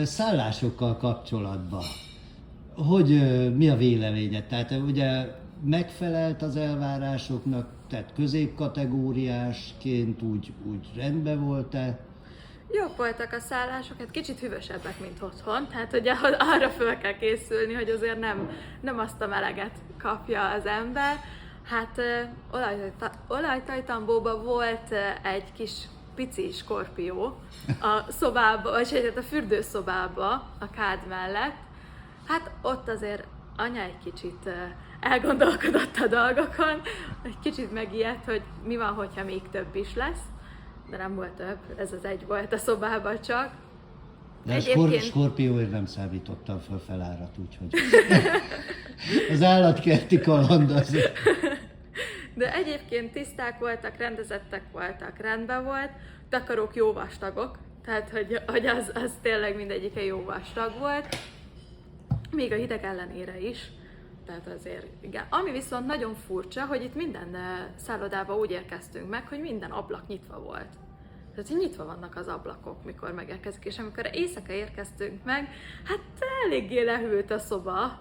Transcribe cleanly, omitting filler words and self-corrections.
Szállásokkal kapcsolatban, hogy mi a véleményed? Tehát ugye megfelelt az elvárásoknak, tehát középkategóriásként úgy rendben volt-e? Jók voltak a szállások, hát kicsit hűvösebbek, mint otthon, tehát ugye arra fel kell készülni, hogy azért nem azt a meleget kapja az ember. Hát olajtajtambóban volt egy kis pici skorpió a szobába, vagy a fürdőszobába a kád mellett. Hát ott azért anya egy kicsit elgondolkodott a dolgokon, egy kicsit megijedt, hogy mi van, hogyha még több is lesz, de nem volt több, ez az egy volt a szobában csak. De a skorpióért nem számítottam föl felárat, úgyhogy az állatkerti kaland azért. De egyébként tiszták voltak, rendezettek voltak, rendben volt, takarók jó vastagok, tehát hogy az tényleg mindegyike jó vastag volt, még a hideg ellenére is, tehát azért igen. Ami viszont nagyon furcsa, hogy itt minden szállodába úgy érkeztünk meg, hogy minden ablak nyitva volt. Tehát hogy nyitva vannak az ablakok, mikor megérkezik, és amikor éjszaka érkeztünk meg, hát eléggé lehűlt a szoba,